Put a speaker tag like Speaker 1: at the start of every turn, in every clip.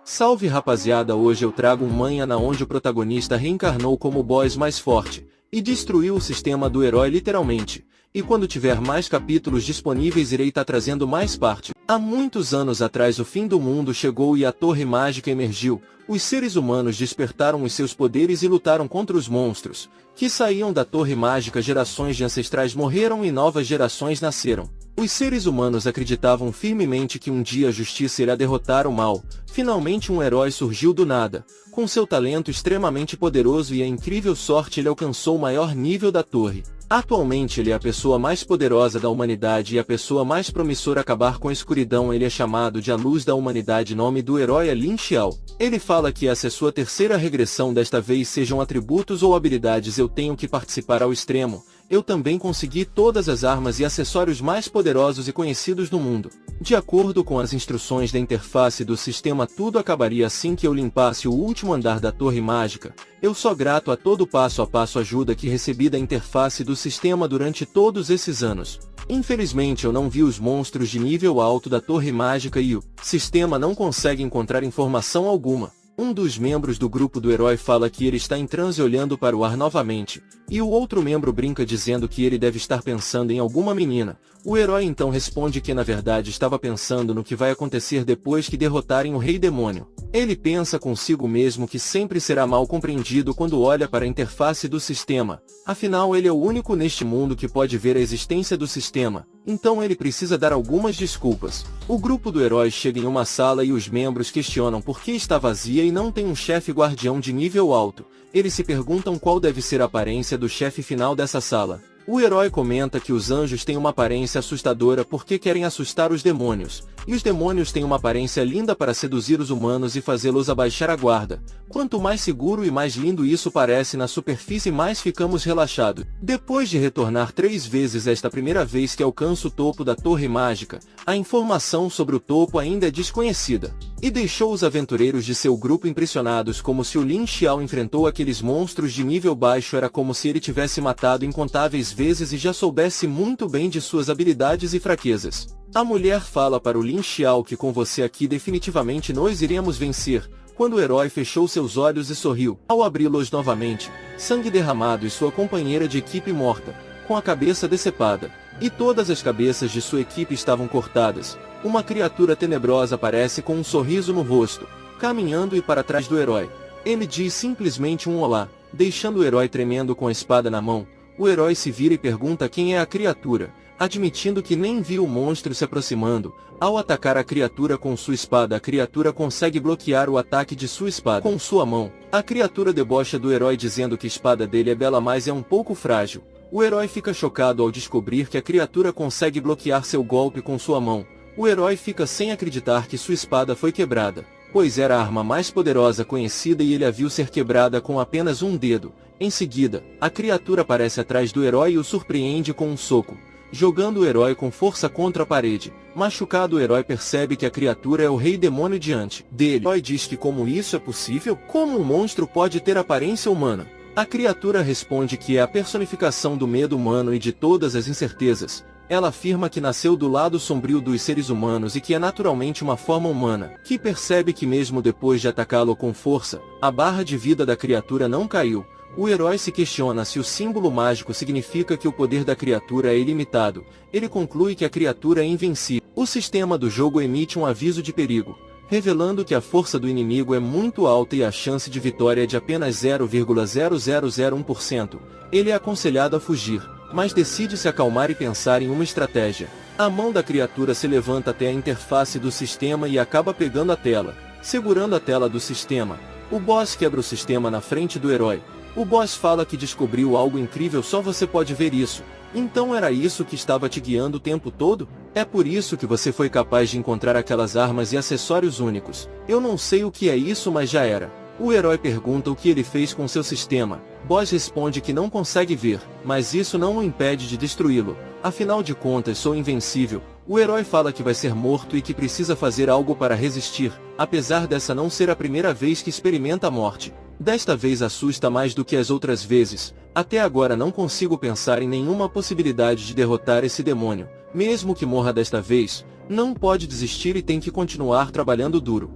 Speaker 1: Salve rapaziada, hoje eu trago um manhwa na onde o protagonista reencarnou como o boss mais forte, e destruiu o sistema do herói literalmente, e quando tiver mais capítulos disponíveis irei estar trazendo mais parte. Há muitos anos atrás o fim do mundo chegou e a Torre Mágica emergiu, os seres humanos despertaram os seus poderes e lutaram contra os monstros, que saíam da Torre Mágica. Gerações de ancestrais morreram e novas gerações nasceram. Os seres humanos acreditavam firmemente que um dia a justiça irá derrotar o mal. Finalmente um herói surgiu do nada. Com seu talento extremamente poderoso e a incrível sorte ele alcançou o maior nível da torre. Atualmente ele é a pessoa mais poderosa da humanidade e a pessoa mais promissora a acabar com a escuridão. Ele é chamado de a luz da humanidade. Nome do herói é Lin Xiao. Ele fala que essa é sua terceira regressão, desta vez sejam atributos ou habilidades. Eu tenho que participar ao extremo. Eu também consegui todas as armas e acessórios mais poderosos e conhecidos do mundo. De acordo com as instruções da interface do sistema, tudo acabaria assim que eu limpasse o último andar da Torre Mágica. Eu sou grato a todo passo a passo ajuda que recebi da interface do sistema durante todos esses anos. Infelizmente eu não vi os monstros de nível alto da Torre Mágica e o sistema não consegue encontrar informação alguma. Um dos membros do grupo do herói fala que ele está em transe olhando para o ar novamente, e o outro membro brinca dizendo que ele deve estar pensando em alguma menina. O herói então responde que na verdade estava pensando no que vai acontecer depois que derrotarem o Rei Demônio. Ele pensa consigo mesmo que sempre será mal compreendido quando olha para a interface do sistema, afinal ele é o único neste mundo que pode ver a existência do sistema, então ele precisa dar algumas desculpas. O grupo do herói chega em uma sala e os membros questionam por que está vazia e não tem um chefe guardião de nível alto. Eles se perguntam qual deve ser a aparência do chefe final dessa sala. O herói comenta que os anjos têm uma aparência assustadora porque querem assustar os demônios, e os demônios têm uma aparência linda para seduzir os humanos e fazê-los abaixar a guarda. Quanto mais seguro e mais lindo isso parece na superfície, mais ficamos relaxados. Depois de retornar 3 vezes esta primeira vez que alcança o topo da Torre Mágica, a informação sobre o topo ainda é desconhecida, e deixou os aventureiros de seu grupo impressionados. Como se o Lin Xiao enfrentou aqueles monstros de nível baixo, era como se ele tivesse matado incontáveis vezes e já soubesse muito bem de suas habilidades e fraquezas. A mulher fala para o Lin Xiao que com você aqui definitivamente nós iremos vencer. Quando o herói fechou seus olhos e sorriu, ao abri-los novamente, sangue derramado e sua companheira de equipe morta, com a cabeça decepada, e todas as cabeças de sua equipe estavam cortadas. Uma criatura tenebrosa aparece com um sorriso no rosto, caminhando e para trás do herói. Ele diz simplesmente um olá, deixando o herói tremendo com a espada na mão. O herói se vira e pergunta quem é a criatura, admitindo que nem viu o monstro se aproximando. Ao atacar a criatura com sua espada, a criatura consegue bloquear o ataque de sua espada com sua mão. A criatura debocha do herói dizendo que a espada dele é bela, mas é um pouco frágil. O herói fica chocado ao descobrir que a criatura consegue bloquear seu golpe com sua mão. O herói fica sem acreditar que sua espada foi quebrada, pois era a arma mais poderosa conhecida e ele a viu ser quebrada com apenas um dedo. Em seguida, a criatura aparece atrás do herói e o surpreende com um soco, jogando o herói com força contra a parede. Machucado, o herói percebe que a criatura é o Rei Demônio diante dele. O herói diz que como isso é possível? Como um monstro pode ter aparência humana? A criatura responde que é a personificação do medo humano e de todas as incertezas. Ela afirma que nasceu do lado sombrio dos seres humanos e que é naturalmente uma forma humana, que percebe que mesmo depois de atacá-lo com força, a barra de vida da criatura não caiu. O herói se questiona se o símbolo mágico significa que o poder da criatura é ilimitado. Ele conclui que a criatura é invencível. O sistema do jogo emite um aviso de perigo, revelando que a força do inimigo é muito alta e a chance de vitória é de apenas 0,0001%. Ele é aconselhado a fugir, mas decide se acalmar e pensar em uma estratégia. A mão da criatura se levanta até a interface do sistema e acaba pegando a tela. Segurando a tela do sistema, o boss quebra o sistema na frente do herói. O boss fala que descobriu algo incrível, só você pode ver isso. Então era isso que estava te guiando o tempo todo? É por isso que você foi capaz de encontrar aquelas armas e acessórios únicos. Eu não sei o que é isso, mas já era. O herói pergunta o que ele fez com seu sistema. Boss responde que não consegue ver, mas isso não o impede de destruí-lo. Afinal de contas, sou invencível. O herói fala que vai ser morto e que precisa fazer algo para resistir, apesar dessa não ser a primeira vez que experimenta a morte. Desta vez assusta mais do que as outras vezes. Até agora não consigo pensar em nenhuma possibilidade de derrotar esse demônio. Mesmo que morra desta vez, não pode desistir e tem que continuar trabalhando duro.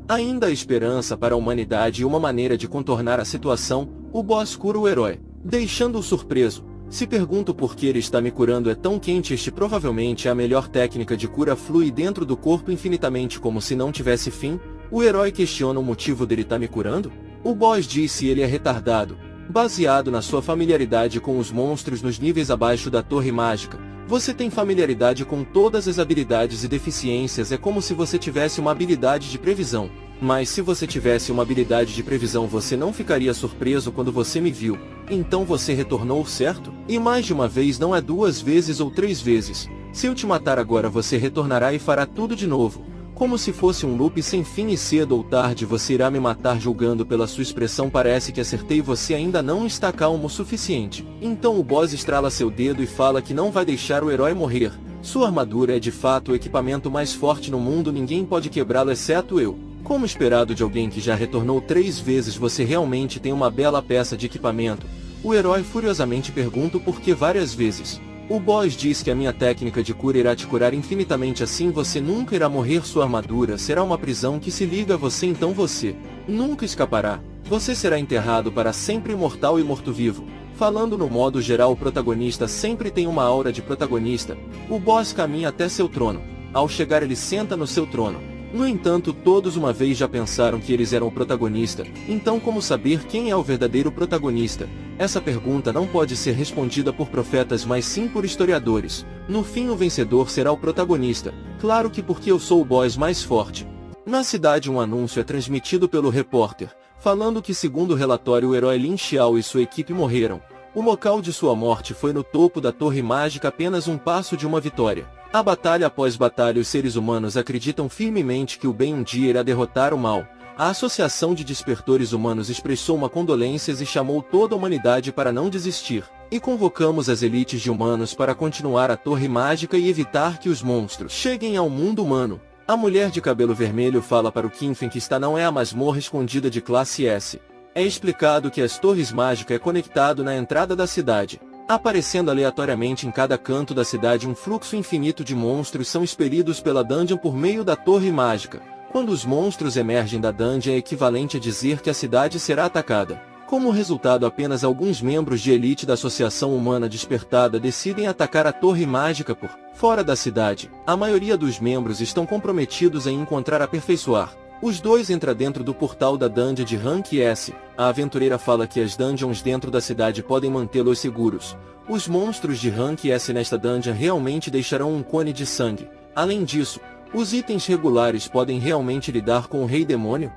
Speaker 1: Ainda há esperança para a humanidade e uma maneira de contornar a situação. O boss cura o herói, deixando-o surpreso. Se pergunto por que ele está me curando é tão quente. Este provavelmente é a melhor técnica de cura, flui dentro do corpo infinitamente como se não tivesse fim. O herói questiona o motivo dele estar me curando. O boss diz se ele é retardado, baseado na sua familiaridade com os monstros nos níveis abaixo da torre mágica. Você tem familiaridade com todas as habilidades e deficiências, é como se você tivesse uma habilidade de previsão. Mas se você tivesse uma habilidade de previsão você não ficaria surpreso quando você me viu. Então você retornou, certo? E mais de uma vez, não é 2 vezes ou 3 vezes. Se eu te matar agora você retornará e fará tudo de novo. Como se fosse um loop sem fim e cedo ou tarde você irá me matar. Julgando pela sua expressão parece que acertei, você ainda não está calmo o suficiente. Então o boss estrala seu dedo e fala que não vai deixar o herói morrer. Sua armadura é de fato o equipamento mais forte no mundo, ninguém pode quebrá-lo exceto eu. Como esperado de alguém que já retornou 3 vezes, você realmente tem uma bela peça de equipamento. O herói furiosamente pergunta por que várias vezes. O boss diz que a minha técnica de cura irá te curar infinitamente, assim você nunca irá morrer. Sua armadura será uma prisão que se liga a você, então você nunca escapará. Você será enterrado para sempre, imortal e morto-vivo. Falando no modo geral, o protagonista sempre tem uma aura de protagonista. O boss caminha até seu trono. Ao chegar ele senta no seu trono. No entanto, todos uma vez já pensaram que eles eram o protagonista, então como saber quem é o verdadeiro protagonista? Essa pergunta não pode ser respondida por profetas, mas sim por historiadores. No fim o vencedor será o protagonista, claro que porque eu sou o boss mais forte. Na cidade um anúncio é transmitido pelo repórter, falando que segundo o relatório o herói Lin Xiao e sua equipe morreram. O local de sua morte foi no topo da torre mágica, apenas um passo de uma vitória. A batalha após batalha, os seres humanos acreditam firmemente que o bem um dia irá derrotar o mal. A Associação de Despertores Humanos expressou uma condolências e chamou toda a humanidade para não desistir. E convocamos as elites de humanos para continuar a torre mágica e evitar que os monstros cheguem ao mundo humano. A mulher de cabelo vermelho fala para o Qingfen que esta não é a masmorra escondida de classe S. É explicado que as torres mágicas é conectado na entrada da cidade. Aparecendo aleatoriamente em cada canto da cidade um fluxo infinito de monstros são expelidos pela dungeon por meio da torre mágica. Quando os monstros emergem da dungeon é equivalente a dizer que a cidade será atacada. Como resultado, apenas alguns membros de elite da Associação Humana Despertada decidem atacar a torre mágica por fora da cidade. A maioria dos membros estão comprometidos em encontrar aperfeiçoar. Os dois entram dentro do portal da dungeon de Rank S. A aventureira fala que as dungeons dentro da cidade podem mantê-los seguros. Os monstros de Rank S nesta dungeon realmente deixarão um cone de sangue. Além disso, os itens regulares podem realmente lidar com o Rei Demônio?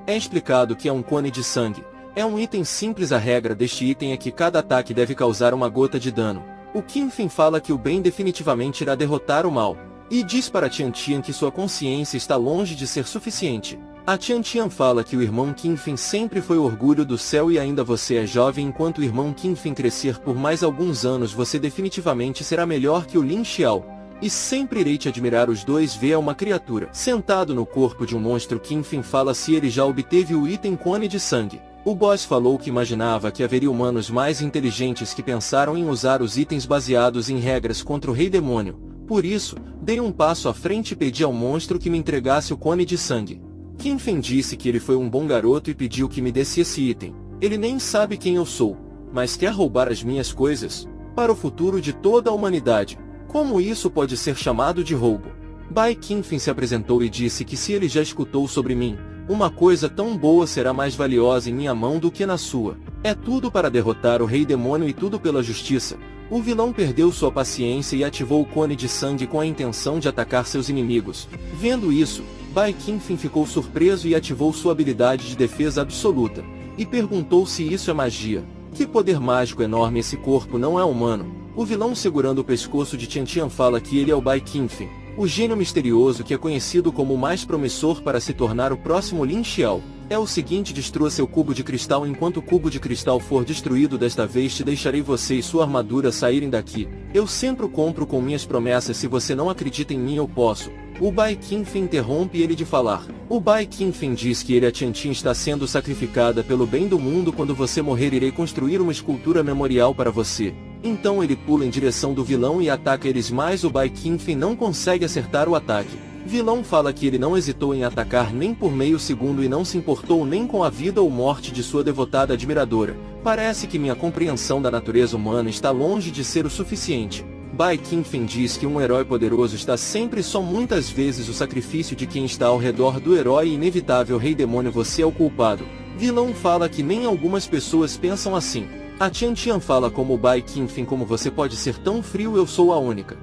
Speaker 1: É explicado que é um cone de sangue. É um item simples, a regra deste item é que cada ataque deve causar uma gota de dano. O Qingfen fala que o bem definitivamente irá derrotar o mal. E diz para Tiantian que sua consciência está longe de ser suficiente. A Tiantian fala que o irmão Qingfen sempre foi o orgulho do céu e ainda você é jovem. Enquanto o irmão Qingfen crescer por mais alguns anos você definitivamente será melhor que o Lin Xiao. E sempre irei te admirar. Os dois vê uma criatura sentado no corpo de um monstro. Qingfen fala se ele já obteve o item cone de sangue. O boss falou que imaginava que haveria humanos mais inteligentes que pensaram em usar os itens baseados em regras contra o Rei Demônio. Por isso, dei um passo à frente e pedi ao monstro que me entregasse o cone de sangue. Qingfen disse que ele foi um bom garoto e pediu que me desse esse item. Ele nem sabe quem eu sou, mas quer roubar as minhas coisas, para o futuro de toda a humanidade. Como isso pode ser chamado de roubo? Bai Qingfen se apresentou e disse que se ele já escutou sobre mim, uma coisa tão boa será mais valiosa em minha mão do que na sua. É tudo para derrotar o Rei Demônio e tudo pela justiça. O vilão perdeu sua paciência e ativou o cone de sangue com a intenção de atacar seus inimigos. Vendo isso, Bai Qingfen ficou surpreso e ativou sua habilidade de defesa absoluta, e perguntou se isso é magia. Que poder mágico enorme, esse corpo não é humano. O vilão segurando o pescoço de Tiantian fala que ele é o Bai Qingfen, o gênio misterioso que é conhecido como o mais promissor para se tornar o próximo Lin Xiao. É o seguinte: destrua seu cubo de cristal. Enquanto o cubo de cristal for destruído desta vez te deixarei você e sua armadura saírem daqui. Eu sempre compro com minhas promessas, se você não acredita em mim eu posso. O Bai Qingfen interrompe ele de falar. O Bai Qingfen diz que a Tiantian está sendo sacrificada pelo bem do mundo. Quando você morrer irei construir uma escultura memorial para você. Então ele pula em direção do vilão e ataca eles, mas o Bai Qingfen não consegue acertar o ataque. Vilão fala que ele não hesitou em atacar nem por meio segundo e não se importou nem com a vida ou morte de sua devotada admiradora. Parece que minha compreensão da natureza humana está longe de ser o suficiente. Bai Qingfen diz que um herói poderoso está sempre só, muitas vezes o sacrifício de quem está ao redor do herói inevitável. Rei Demônio, você é o culpado. Vilão fala que nem algumas pessoas pensam assim. A Tian Tian fala como Bai Qingfen, como você pode ser tão frio, eu sou a única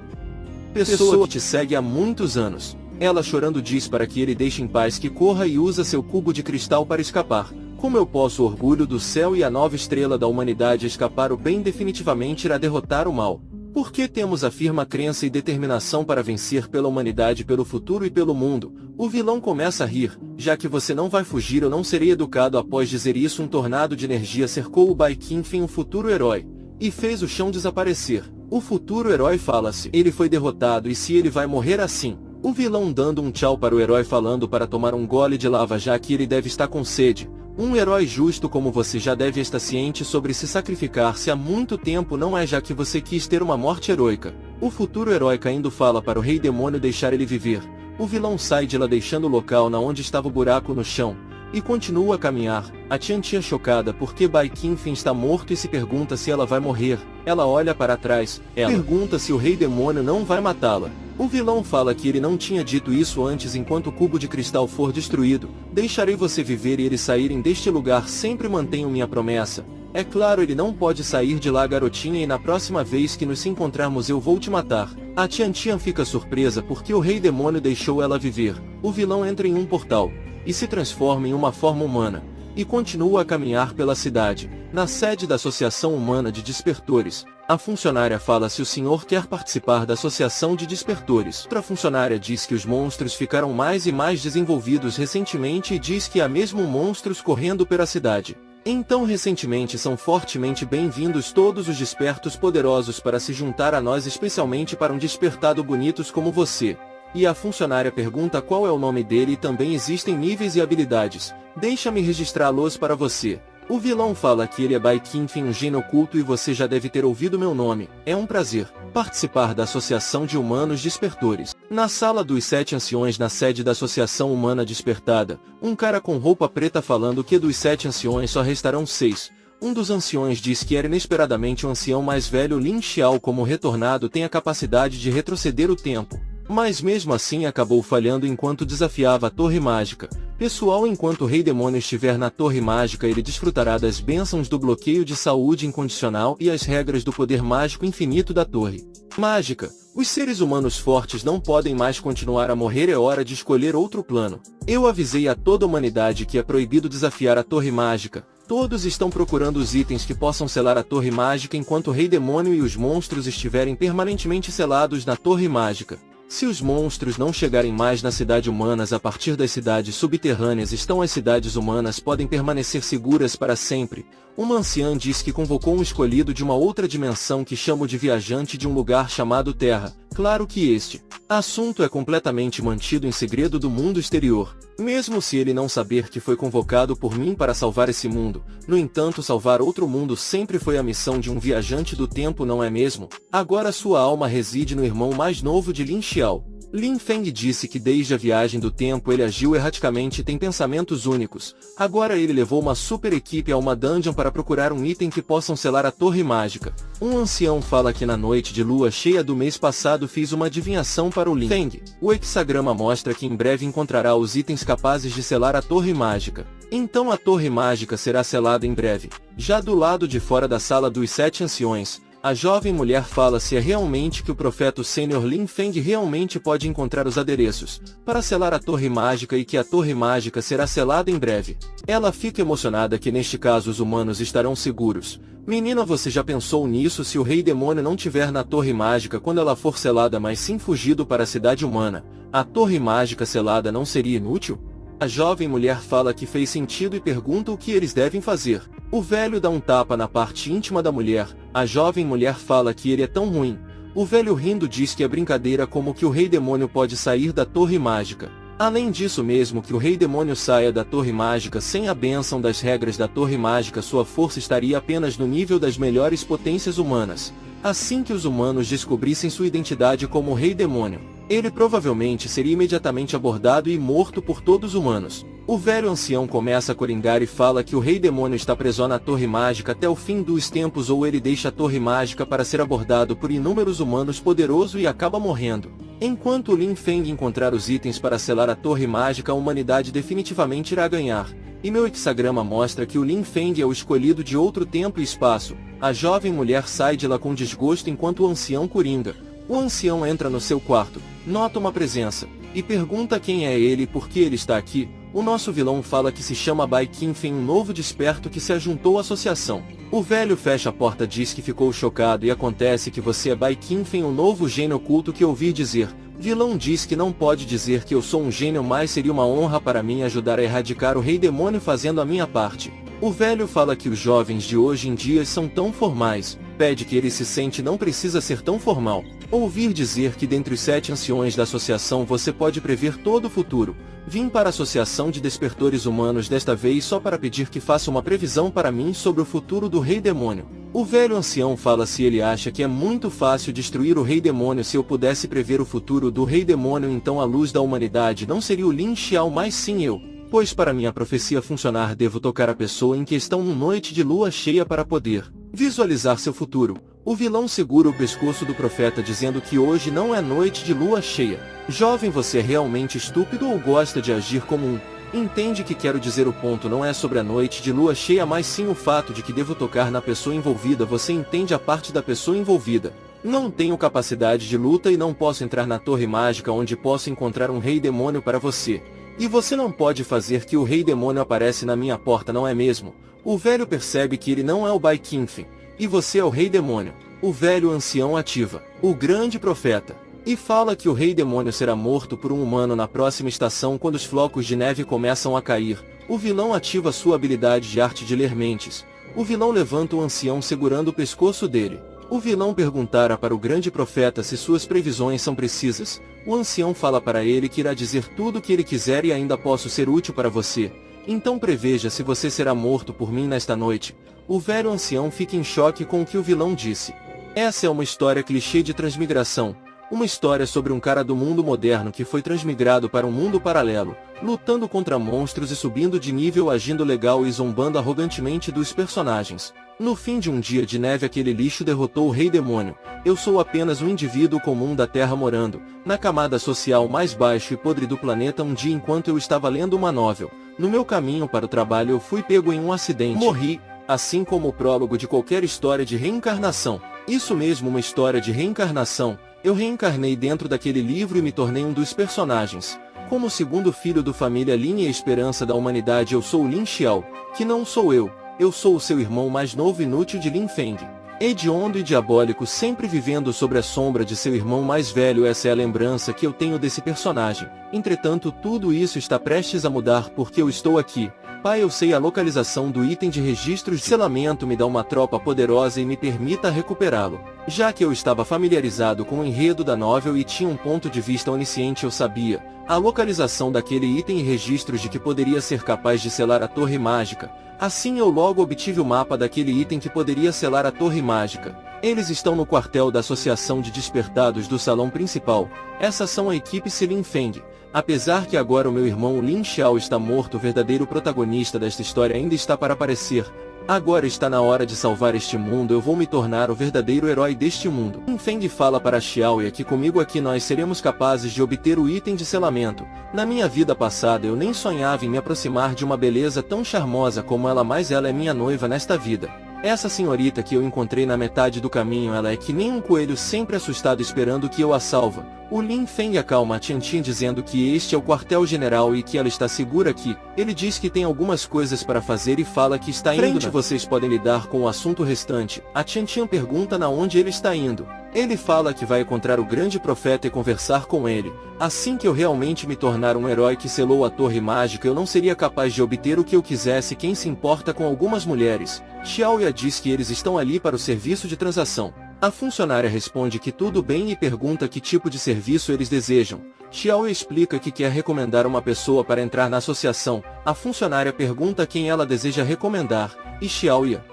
Speaker 1: pessoa que te segue há muitos anos. Ela chorando diz para que ele deixe em paz, que corra e usa seu cubo de cristal para escapar. Como eu posso, o orgulho do céu e a nova estrela da humanidade, escapar? O bem definitivamente irá derrotar o mal. Porque temos a firme crença e determinação para vencer pela humanidade, pelo futuro e pelo mundo. O vilão começa a rir. Já que você não vai fugir, eu não serei educado. Após dizer isso, um tornado de energia cercou o Bai Qingfen, o futuro herói, e fez o chão desaparecer. O futuro herói fala-se, ele foi derrotado, e se ele vai morrer assim? O vilão dando um tchau para o herói, falando para tomar um gole de lava, já que ele deve estar com sede. Um herói justo como você já deve estar ciente sobre se sacrificar-se há muito tempo, não é? Já que você quis ter uma morte heroica. O futuro herói caindo fala para o Rei Demônio deixar ele viver. O vilão sai de lá, deixando o local na onde estava o buraco no chão, e continua a caminhar. A Tian Tian, chocada porque Bai Qingfen está morto, e se pergunta se ela vai morrer. Ela olha para trás. Ela pergunta se o Rei Demônio não vai matá-la. O vilão fala que ele não tinha dito isso antes. Enquanto o cubo de cristal for destruído, deixarei você viver e eles saírem deste lugar. Sempre mantenho minha promessa. É claro, ele não pode sair de lá, garotinha, e na próxima vez que nos encontrarmos eu vou te matar. A Tian Tian fica surpresa porque o Rei Demônio deixou ela viver. O vilão entra em um portal e se transforma em uma forma humana, e continua a caminhar pela cidade. Na sede da Associação Humana de Despertores, a funcionária fala se o senhor quer participar da Associação de Despertores. Outra funcionária diz que os monstros ficaram mais e mais desenvolvidos recentemente, e diz que há mesmo monstros correndo pela cidade. Então, recentemente, são fortemente bem-vindos todos os despertos poderosos para se juntar a nós, especialmente para um despertado bonitos como você. E a funcionária pergunta qual é o nome dele, e também existem níveis e habilidades. Deixa-me registrá-los para você. O vilão fala que ele é Bai Qingfen, um gênio oculto, e você já deve ter ouvido meu nome. É um prazer participar da Associação de Humanos Despertores. Na sala dos 7 anciões, na sede da Associação Humana Despertada, um cara com roupa preta falando que dos 7 anciões só restarão 6. Um dos anciões diz que era inesperadamente o ancião mais velho. Lin Xiao, como retornado, tem a capacidade de retroceder o tempo, mas mesmo assim acabou falhando enquanto desafiava a Torre Mágica. Pessoal, enquanto o Rei Demônio estiver na Torre Mágica, ele desfrutará das bênçãos do bloqueio de saúde incondicional e as regras do poder mágico infinito da Torre Mágica. Os seres humanos fortes não podem mais continuar a morrer, é hora de escolher outro plano. Eu avisei a toda a humanidade que é proibido desafiar a Torre Mágica. Todos estão procurando os itens que possam selar a Torre Mágica enquanto o Rei Demônio e os monstros estiverem permanentemente selados na Torre Mágica. Se os monstros não chegarem mais na cidade humanas, a partir das cidades subterrâneas estão as cidades humanas, podem permanecer seguras para sempre. Uma anciã diz que convocou um escolhido de uma outra dimensão que chamo de viajante de um lugar chamado Terra. Claro que este assunto é completamente mantido em segredo do mundo exterior, mesmo se ele não saber que foi convocado por mim para salvar esse mundo. No entanto, salvar outro mundo sempre foi a missão de um viajante do tempo, não é mesmo? Agora sua alma reside no irmão mais novo de Lin Xiao. Lin Feng disse que desde a viagem do tempo ele agiu erraticamente e tem pensamentos únicos. Agora ele levou uma super equipe a uma dungeon para procurar um item que possam selar a Torre Mágica. Um ancião fala que na noite de lua cheia do mês passado fiz uma adivinhação para o Lin Feng. O hexagrama mostra que em breve encontrará os itens capazes de selar a Torre Mágica. Então a Torre Mágica será selada em breve. Já do lado de fora da sala dos 7 anciões, a jovem mulher fala se é realmente que o profeta sênior Lin Feng realmente pode encontrar os adereços para selar a Torre Mágica e que a Torre Mágica será selada em breve. Ela fica emocionada que neste caso os humanos estarão seguros. Menina, você já pensou nisso? Se o Rei Demônio não tiver na Torre Mágica quando ela for selada, mas sim fugido para a cidade humana, a Torre Mágica selada não seria inútil? A jovem mulher fala que fez sentido e pergunta o que eles devem fazer. O velho dá um tapa na parte íntima da mulher. A jovem mulher fala que ele é tão ruim. O velho rindo diz que é brincadeira, como que o Rei Demônio pode sair da Torre Mágica. Além disso, mesmo que o Rei Demônio saia da Torre Mágica sem a bênção das regras da Torre Mágica, sua força estaria apenas no nível das melhores potências humanas. Assim que os humanos descobrissem sua identidade como Rei Demônio, Ele provavelmente seria imediatamente abordado e morto por todos os humanos. O velho ancião começa a coringar e fala que o rei demônio está preso na torre mágica até o fim dos tempos, ou ele deixa a torre mágica para ser abordado por inúmeros humanos poderosos e acaba morrendo. Enquanto o Lin Feng encontrar os itens para selar a torre mágica, a humanidade definitivamente irá ganhar. E meu hexagrama mostra que o Lin Feng é o escolhido de outro tempo e espaço. A jovem mulher sai de lá com desgosto enquanto o ancião coringa. O ancião entra no seu quarto, nota uma presença, e pergunta quem é ele e por que ele está aqui. O nosso vilão fala que se chama Bai Qingfen, um novo desperto que se ajuntou à associação. O velho fecha a porta, diz que ficou chocado e acontece que você é Bai Qingfen, um novo gênio oculto que ouvi dizer. Vilão diz que não pode dizer que eu sou um gênio, mas seria uma honra para mim ajudar a erradicar o rei demônio fazendo a minha parte. O velho fala que os jovens de hoje em dia são tão formais, pede que ele se sente não precisa ser tão formal. Ouvir dizer que dentre os 7 anciões da associação você pode prever todo o futuro. Vim para a associação de despertores humanos desta vez só para pedir que faça uma previsão para mim sobre o futuro do rei demônio. O velho ancião fala se ele acha que é muito fácil destruir o rei demônio. Se eu pudesse prever o futuro do rei demônio, então a luz da humanidade não seria o Lin Xiao, mas sim eu. Pois para minha profecia funcionar devo tocar a pessoa em questão numa noite de lua cheia para poder visualizar seu futuro. O vilão segura o pescoço do profeta dizendo que hoje não é noite de lua cheia. Jovem, você é realmente estúpido ou gosta de agir como um? Entende que quero dizer, o ponto não é sobre a noite de lua cheia, mas sim o fato de que devo tocar na pessoa envolvida. Você entende a parte da pessoa envolvida. Não tenho capacidade de luta e não posso entrar na torre mágica onde posso encontrar um rei demônio para você. E você não pode fazer que o rei demônio apareça na minha porta, não é mesmo? O velho percebe que ele não é o Bai Qingfen, e você é o rei demônio. O velho ancião ativa o grande profeta e fala que o rei demônio será morto por um humano na próxima estação quando os flocos de neve começam a cair. O vilão ativa sua habilidade de arte de ler mentes. O vilão levanta o ancião segurando o pescoço dele. O vilão perguntará para o grande profeta se suas previsões são precisas. O ancião fala para ele que irá dizer tudo o que ele quiser e ainda posso ser útil para você. Então preveja se você será morto por mim nesta noite. O velho ancião fica em choque com o que o vilão disse. Essa é uma história clichê de transmigração. Uma história sobre um cara do mundo moderno que foi transmigrado para um mundo paralelo, lutando contra monstros e subindo de nível, agindo legal e zombando arrogantemente dos personagens. No fim de um dia de neve, aquele lixo derrotou o rei demônio. Eu sou apenas um indivíduo comum da Terra morando na camada social mais baixa e podre do planeta. Um dia, enquanto eu estava lendo uma novel, no meu caminho para o trabalho, eu fui pego em um acidente. Morri, assim como o prólogo de qualquer história de reencarnação. Isso mesmo, uma história de reencarnação. Eu reencarnei dentro daquele livro e me tornei um dos personagens. Como o segundo filho do família Lin e a esperança da humanidade, eu sou o Lin Xiao, que não sou eu. Eu sou o seu irmão mais novo inútil de Lin Feng. Hediondo e diabólico, sempre vivendo sobre a sombra de seu irmão mais velho. Essa é a lembrança que eu tenho desse personagem. Entretanto, tudo isso está prestes a mudar porque eu estou aqui. Pai, eu sei a localização do item de registros de selamento. Me dá uma tropa poderosa e me permita recuperá-lo. Já que eu estava familiarizado com o enredo da novel e tinha um ponto de vista onisciente, eu sabia a localização daquele item e registros de que poderia ser capaz de selar a torre mágica. Assim eu logo obtive o mapa daquele item que poderia selar a torre mágica. Eles estão no quartel da Associação de Despertados do salão principal. Essas são a equipe Lin Feng. Apesar que agora o meu irmão Lin Xiao está morto, o verdadeiro protagonista desta história ainda está para aparecer. Agora está na hora de salvar este mundo. Eu vou me tornar o verdadeiro herói deste mundo. Lin Feng fala para Xiao e que comigo aqui nós seremos capazes de obter o item de selamento. Na minha vida passada eu nem sonhava em me aproximar de uma beleza tão charmosa como ela, mas ela é minha noiva nesta vida. Essa senhorita que eu encontrei na metade do caminho, ela é que nem um coelho sempre assustado esperando que eu a salva. O Lin Feng acalma a Tiantian dizendo que este é o quartel-general e que ela está segura aqui. Ele diz que tem algumas coisas para fazer e fala que está indo. Vocês podem lidar com o assunto restante. A Tiantian pergunta na onde ele está indo. Ele fala que vai encontrar o grande profeta e conversar com ele. Assim que eu realmente me tornar um herói que selou a torre mágica, eu não seria capaz de obter o que eu quisesse. Quem se importa com algumas mulheres? Xiaoya diz que eles estão ali para o serviço de transação. A funcionária responde que tudo bem e pergunta que tipo de serviço eles desejam. Xiaoya explica que quer recomendar uma pessoa para entrar na associação. A funcionária pergunta quem ela deseja recomendar, e Xiaoya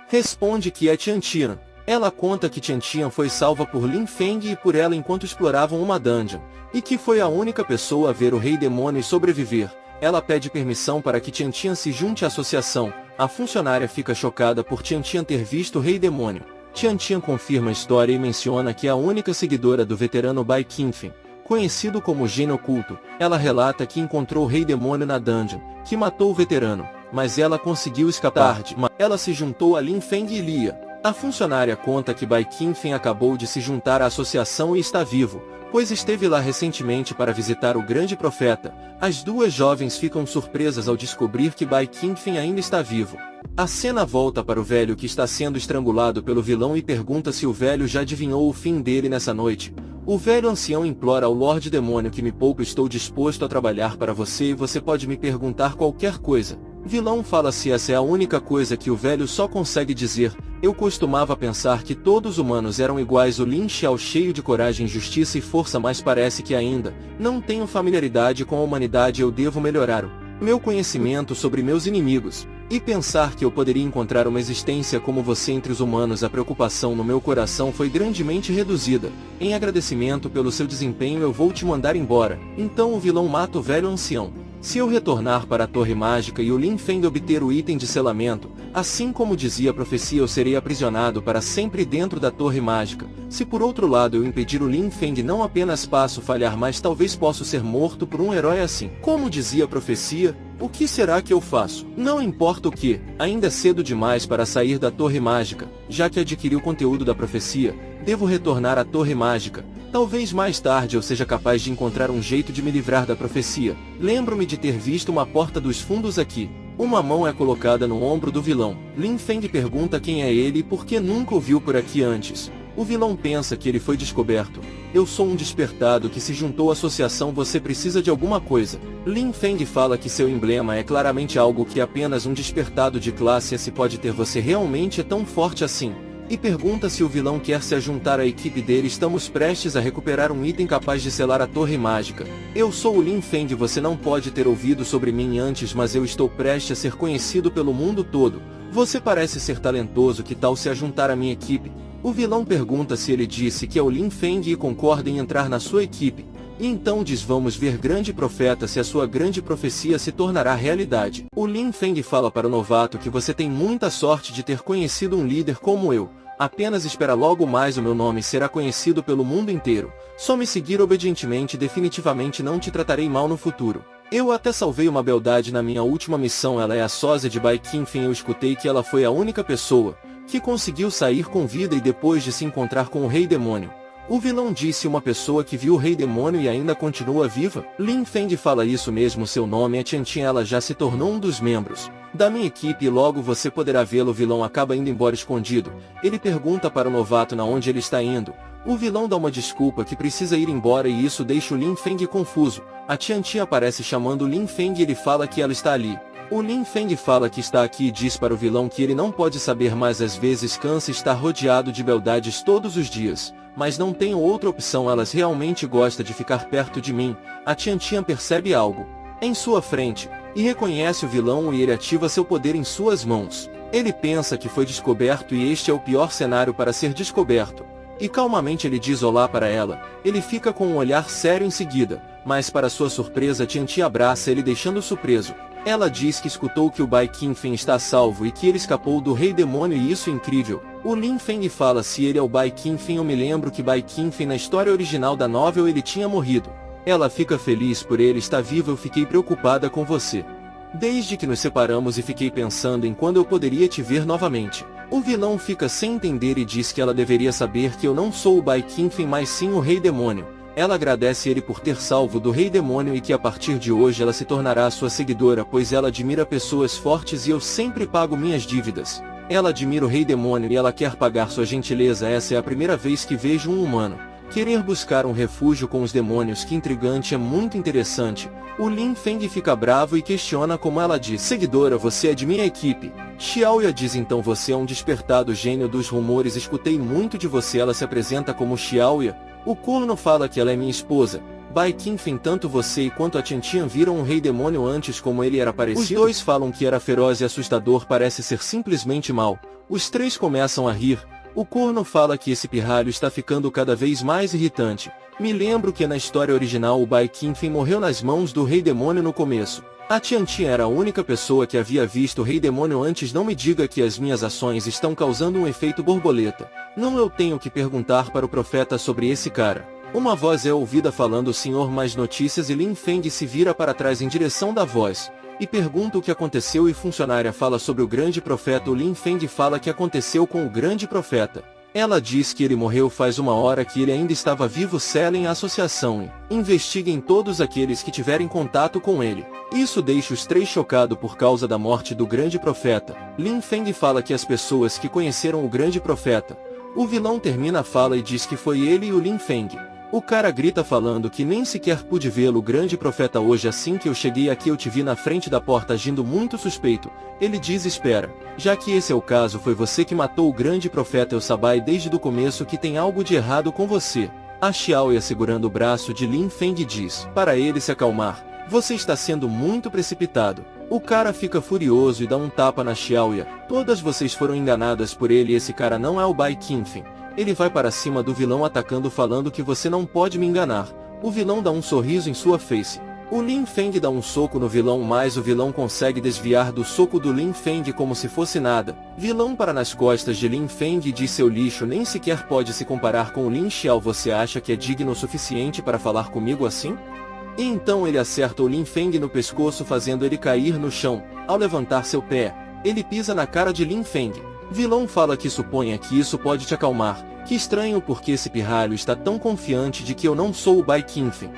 Speaker 1: responde que é Tiantian. Ela conta que Tiantian foi salva por Lin Feng e por ela enquanto exploravam uma dungeon, e que foi a única pessoa a ver o Rei Demônio e sobreviver. Ela pede permissão para que Tiantian se junte à associação. A funcionária fica chocada por Tiantian ter visto o Rei Demônio. Tiantian confirma a história e menciona que é a única seguidora do veterano Bai Qingfen, conhecido como Gênio Oculto. Ela relata que encontrou o Rei Demônio na dungeon, que matou o veterano, mas ela conseguiu escapar. Ela se juntou a Lin Feng e Lia. A funcionária conta que Bai Qingfen acabou de se juntar à associação e está vivo, pois esteve lá recentemente para visitar o grande profeta. As duas jovens ficam surpresas ao descobrir que Bai Qingfen ainda está vivo. A cena volta para o velho que está sendo estrangulado pelo vilão e pergunta se o velho já adivinhou o fim dele nessa noite. O velho ancião implora ao Lorde Demônio que me poupe, estou disposto a trabalhar para você e você pode me perguntar qualquer coisa. Vilão fala se essa é a única coisa que o velho só consegue dizer. Eu costumava pensar que todos os humanos eram iguais. O Lin Xiao cheio de coragem, justiça e força, mas parece que ainda não tenho familiaridade com a humanidade. Eu devo melhorar o meu conhecimento sobre meus inimigos. E pensar que eu poderia encontrar uma existência como você entre os humanos. A preocupação no meu coração foi grandemente reduzida. Em agradecimento pelo seu desempenho eu vou te mandar embora. Então o vilão mata o velho ancião. Se eu retornar para a Torre Mágica e o Lin Feng obter o item de selamento, assim como dizia a profecia, eu serei aprisionado para sempre dentro da Torre Mágica. Se por outro lado eu impedir o Lin Feng, não apenas passo falhar, mas talvez possa ser morto por um herói assim. Como dizia a profecia, o que será que eu faço? Não importa o que, ainda é cedo demais para sair da Torre Mágica. Já que adquiri o conteúdo da profecia, devo retornar à Torre Mágica. Talvez mais tarde eu seja capaz de encontrar um jeito de me livrar da profecia. Lembro-me de ter visto uma porta dos fundos aqui. Uma mão é colocada no ombro do vilão. Lin Feng pergunta quem é ele e por que nunca o viu por aqui antes. O vilão pensa que ele foi descoberto. Eu sou um despertado que se juntou à associação. Você precisa de alguma coisa. Lin Feng fala que seu emblema é claramente algo que apenas um despertado de classe S pode ter. Você realmente é tão forte assim? E pergunta se o vilão quer se juntar à equipe dele. Estamos prestes a recuperar um item capaz de selar a Torre Mágica. Eu sou o Lin Feng. Você não pode ter ouvido sobre mim antes, mas eu estou prestes a ser conhecido pelo mundo todo. Você parece ser talentoso, que tal se juntar à minha equipe? O vilão pergunta se ele disse que é o Lin Feng e concorda em entrar na sua equipe. E então diz: vamos ver, grande profeta, se a sua grande profecia se tornará realidade. O Lin Feng fala para o novato que você tem muita sorte de ter conhecido um líder como eu. Apenas espera, logo mais o meu nome será conhecido pelo mundo inteiro. Só me seguir obedientemente, definitivamente não te tratarei mal no futuro. Eu até salvei uma beldade na minha última missão. Ela é a sósia de Bai Qingfen. Eu escutei que ela foi a única pessoa que conseguiu sair com vida e depois de se encontrar com o Rei Demônio. O vilão disse uma pessoa que viu o Rei Demônio e ainda continua viva. Lin Feng fala isso mesmo, seu nome é Tiantian. Ela já se tornou um dos membros da minha equipe e logo você poderá vê-lo. O vilão acaba indo embora escondido. Ele pergunta para o novato na onde ele está indo. O vilão dá uma desculpa que precisa ir embora e isso deixa o Lin Feng confuso. A Tiantian aparece chamando o Lin Feng e ele fala que ela está ali. O Lin Feng fala que está aqui e diz para o vilão que ele não pode saber, mas às vezes cansa estar rodeado de beldades todos os dias. Mas não tenho outra opção, elas realmente gostam de ficar perto de mim. A Tiantian percebe algo em sua frente e reconhece o vilão e ele ativa seu poder em suas mãos. Ele pensa que foi descoberto e este é o pior cenário para ser descoberto. E calmamente ele diz olá para ela. Ele fica com um olhar sério em seguida, mas para sua surpresa Tiantian abraça ele deixando-o surpreso. Ela diz que escutou que o Bai Qingfen está salvo e que ele escapou do Rei Demônio e isso é incrível. O Lin Feng fala se ele é o Bai Qingfen. Eu me lembro que Bai Qingfen na história original da novel ele tinha morrido. Ela fica feliz por ele estar vivo. Eu fiquei preocupada com você desde que nos separamos e fiquei pensando em quando eu poderia te ver novamente. O vilão fica sem entender e diz que ela deveria saber que eu não sou o Bai Qingfen, mas sim o Rei Demônio. Ela agradece ele por ter salvo do Rei Demônio e que a partir de hoje ela se tornará sua seguidora, pois ela admira pessoas fortes e eu sempre pago minhas dívidas. Ela admira o Rei Demônio e ela quer pagar sua gentileza. Essa é a primeira vez que vejo um humano querer buscar um refúgio com os demônios. Que intrigante, é muito interessante. O Lin Feng fica bravo e questiona como ela diz: seguidora, você é de minha equipe. Xiaoya diz: então você é um despertado gênio dos rumores, escutei muito de você. Ela se apresenta como Xiaoya. O corno fala que ela é minha esposa. Bai Qingfen, tanto você quanto a Tiantian viram um Rei Demônio antes, como ele era parecido? Os dois falam que era feroz e assustador, parece ser simplesmente mau. Os três começam a rir. O corno fala que esse pirralho está ficando cada vez mais irritante. Me lembro que na história original o Bai Qingfen morreu nas mãos do Rei Demônio no começo. A Tiantian era a única pessoa que havia visto o Rei Demônio antes. Não me diga que as minhas ações estão causando um efeito borboleta. Não, eu tenho que perguntar para o profeta sobre esse cara. Uma voz é ouvida falando Senhor, mais notícias, e Lin Feng se vira para trás em direção da voz e pergunta o que aconteceu, e funcionária fala sobre o grande profeta. O Lin Feng fala que aconteceu com o grande profeta. Ela diz que ele morreu faz 1 hora, que ele ainda estava vivo. Selem a associação e investiguem todos aqueles que tiverem contato com ele. Isso deixa os 3 chocados por causa da morte do grande profeta. Lin Feng fala que as pessoas que conheceram o grande profeta. O vilão termina a fala e diz que foi ele e o Lin Feng. O cara grita falando que nem sequer pude vê-lo, grande profeta, hoje assim que eu cheguei aqui eu te vi na frente da porta agindo muito suspeito. Ele diz, espera, já que esse é o caso, foi você que matou o grande profeta, eu sabai desde o começo que tem algo de errado com você. A Xiaoya, segurando o braço de Lin Feng, diz para ele se acalmar, você está sendo muito precipitado. O cara fica furioso e dá um tapa na Xiaoya. Todas vocês foram enganadas por ele, esse cara não é o Bai Qingfen. Ele vai para cima do vilão atacando, falando que você não pode me enganar. O vilão dá um sorriso em sua face. O Lin Feng dá um soco no vilão, mas o vilão consegue desviar do soco do Lin Feng como se fosse nada. Vilão para nas costas de Lin Feng e diz, seu lixo nem sequer pode se comparar com o Lin Xiao, você acha que é digno o suficiente para falar comigo assim? E então ele acerta o Lin Feng no pescoço, fazendo ele cair no chão. Ao levantar seu pé, ele pisa na cara de Lin Feng. Vilão fala que suponha que isso pode te acalmar. Que estranho, porque esse pirralho está tão confiante de que eu não sou o Bai Qingfen.